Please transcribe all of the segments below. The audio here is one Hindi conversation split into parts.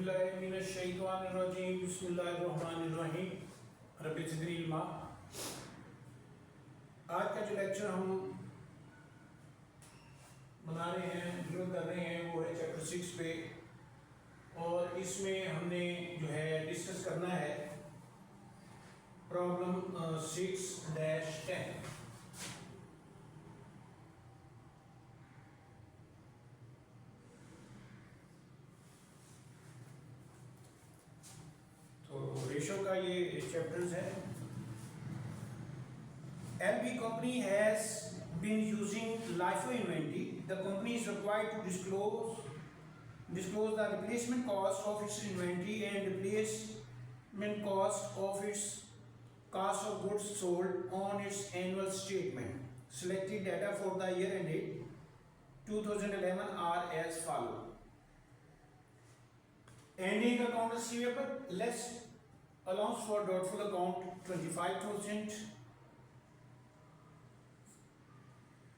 बिस्मिल्लाहिर्रहमानिर्रहीम बिस्मिल्लाहिर्रहमानिर्रहीम रब्बि ज़िदनी इल्मा। आज का जो लेक्चर हम बना रहे हैं, शुरू कर रहे हैं, वो है चैप्टर 6 पे, और इसमें हमने जो है डिस्कस करना है प्रॉब्लम 6-10। रेशो का ये चैप्टर्स है। LB company has been using LIFO inventory. The company is required to disclose the replacement cost of its inventory and replacement cost of its cost of goods sold on its annual statement. Selected data for the year ended 2011 are as follow. Ending account receivable less allowance for doubtful account 25,000.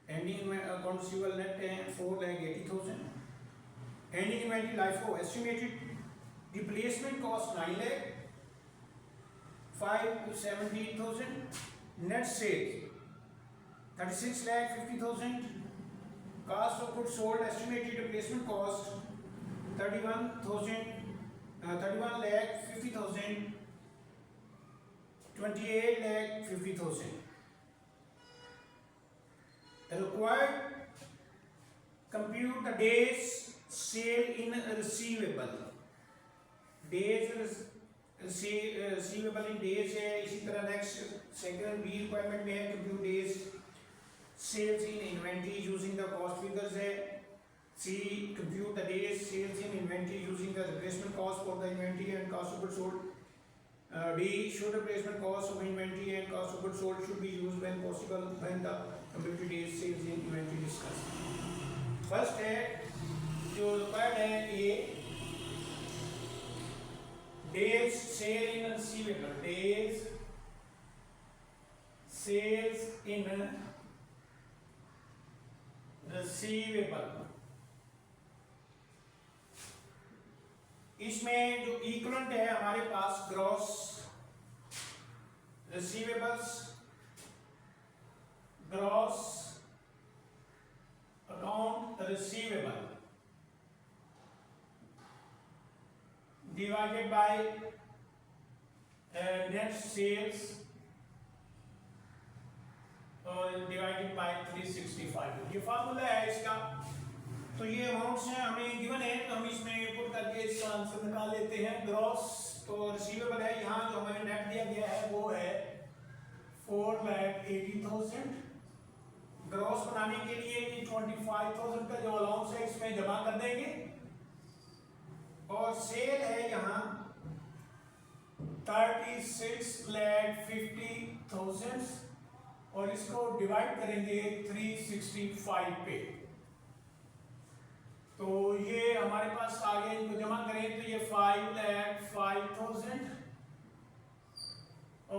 Ending account receivable net 4,80,000. Ending inventory LIFO estimated replacement cost 9 lakh 5,17,000. Net sales 36,50,000. Cost of goods sold estimated replacement cost 31,50,000. 28,50,000. Required compute the days sale in receivable. Days receivable in days है। इसी तरह next second B requirement में है compute days sales in inventory using the cost figures है। C compute the days sales in inventory using the replacement cost for the inventory and cost of goods sold. D should replacement cost of inventory and cost of goods sold should be used when possible when the computed days sales in inventory discussed. First है जो required है ये days sale in receivable. Days sales in receivable. इसमें जो इक्विवेलेंट है हमारे पास gross receivables, gross account receivable divided by net sales और डिवाइडेड बाय 365। ये फार्मूला है इसका। तो ये अमाउंट्स हैं हमें गिवन है, तो हम इसमें पुट करके इसका आंसर निकाल लेते हैं। ग्रॉस तो रिसीवेबल है, यहाँ जो हमें नेट दिया गया है वो है 4,80,000। ग्रॉस बनाने के लिए 25,000 का जो अलाउंस है इसमें जमा कर देंगे, और सेल है यहाँ 36,50,000 और इसको डिवाइड करेंगे 365 पे। तो ये हमारे पास आगे इनको जमा करें तो ये 5,05,000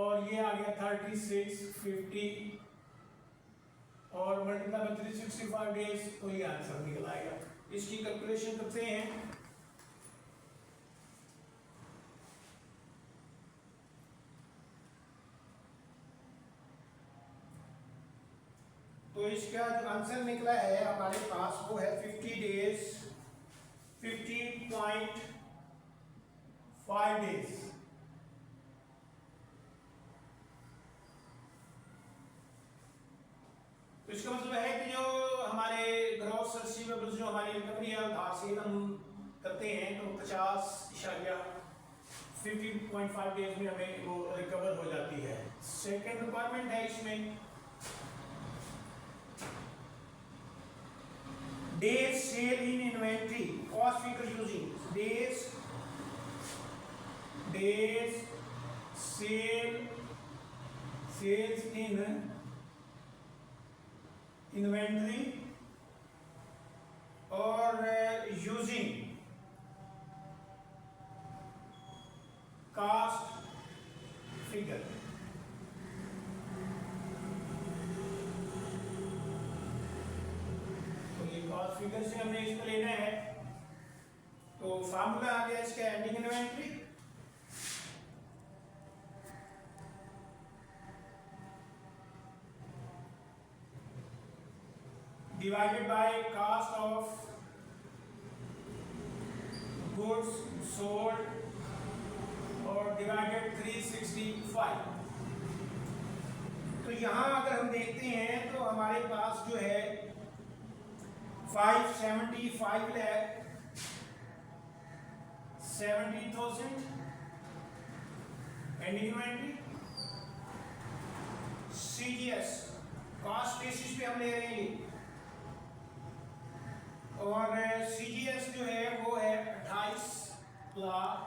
और ये आ गया 3650 और मल्टीप्लाई बाय 365 डेज, तो ये आंसर निकल आएगा। इसकी कैलकुलेशन करते हैं। तो इसका जो आंसर निकला है हमारे पास वो है 50 डेज 50.5 डेज। तो इसका मतलब है कि जो हमारे ग्रॉस रिसीवेबल्स जो हमारी रिकवरी है उधार से हम करते हैं तो 50.5 डेज में हमें वो रिकवर हो जाती है। सेकेंड रिक्वायरमेंट है इसमें days sale in inventory cost figure using days sales in inventory और using cost figure। Cost figure से हमने इसको लेना है, तो फार्मूला आ गया इसका ending inventory, divided by cost of goods sold और डिवाइडेड 365। तो यहां अगर हम देखते हैं तो हमारे पास जो है 575 lakh 70,000 ending inventory. CGS cost basis पे हम ले रहे हैं और सीजीएस जो है वो है 28 लाख,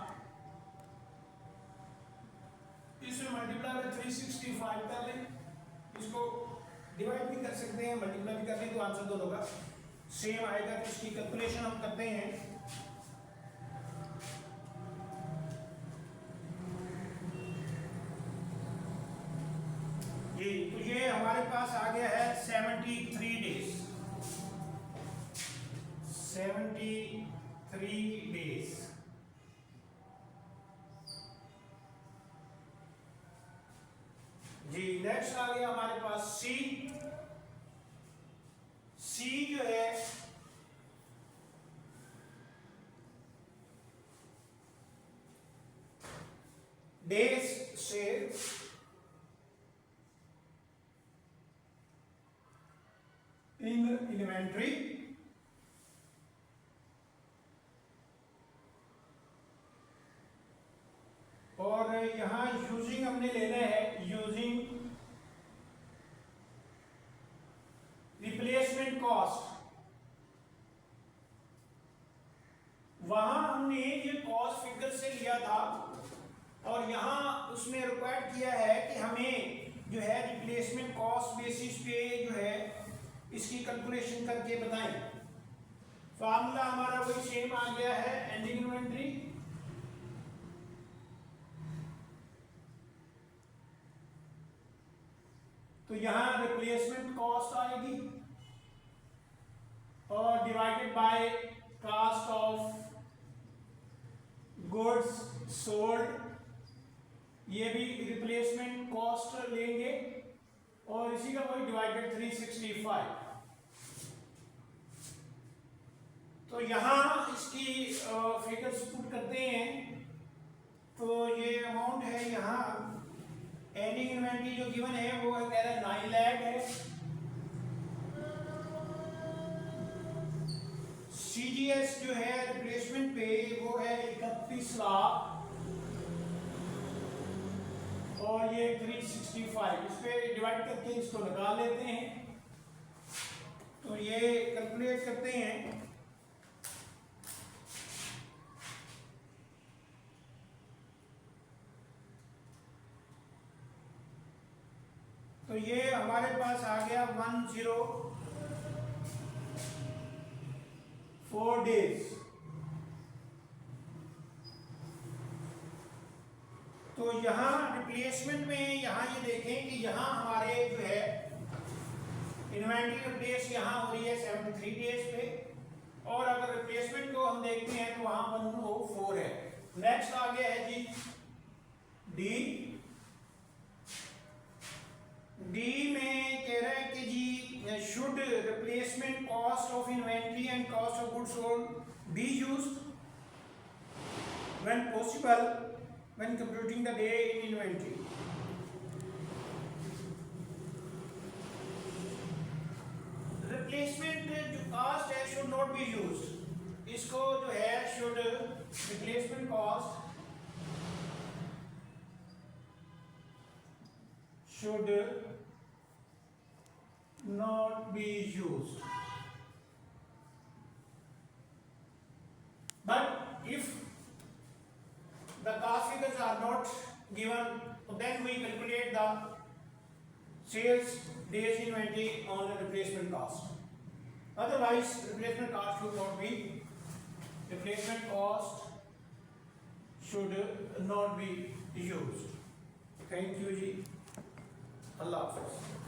इसमें मल्टीप्लाई में 365 कर लें, इसको डिवाइड भी कर सकते हैं, मल्टीप्लाई भी कर लें, तो आंसर दोनों का सेम आएगा। तो इसकी कैलकुलेशन हम करते हैं। तो ये हमारे पास आ गया है 73 डेज, 73 डेज। जी नेक्स्ट आ गया हमारे पास सी। सी जो है डेज से इन इन्वेंट्री और यहां यूजिंग हमने लेना है यूजिंग रिप्लेसमेंट कॉस्ट। वहां हमने ये कॉस्ट फिगर से लिया था और यहां उसमें रिक्वायर्ड किया है कि हमें जो है रिप्लेसमेंट कॉस्ट बेसिस पे जो है इसकी कैलकुलेशन करके बताएं। फार्मूला हमारा वही सेम आ गया है, एंडिंग इन्वेंटरी तो यहां रिप्लेसमेंट कॉस्ट आएगी और divided by cost of goods sold, ये भी रिप्लेसमेंट कॉस्ट लेंगे और इसी का वही डिवाइडेड 365। तो यहां इसकी फिगर्स पुट करते हैं तो ये अमाउंट है, यहां एंडिंग इन्वेंटरी जो गिवन है वो कह रहा है 9 लाख है। सीजीएस जो है रिप्लेसमेंट पे वो है 31 लाख और ये 365, इस पे डिवाइड करके इसको निकाल लेते हैं। तो ये कैलकुलेट करते हैं तो ये हमारे पास आ गया 104 डेज। तो यहां रिप्लेसमेंट में यहां ये देखें कि यहां हमारे जो है इन्वेंटरी रिप्लेस यहां हो रही है 73 डेज पे और अगर रिप्लेसमेंट को हम देखते हैं तो वहां 104 है। नेक्स्ट आ गया है जी डी। डी में कह रहा है कि जी should replacement cost of inventory and cost of goods sold be used when possible when computing the day in inventory. Replacement जो कॉस्ट है शुड नॉट बी यूज्ड, इसको जो है should replacement cost should not be used. But if the cost figures are not given, then we calculate the sales days inventory on the replacement cost. Otherwise, replacement cost should not be. Replacement cost should not be used. Thank you जी, अल्लाह हाफ़िज़।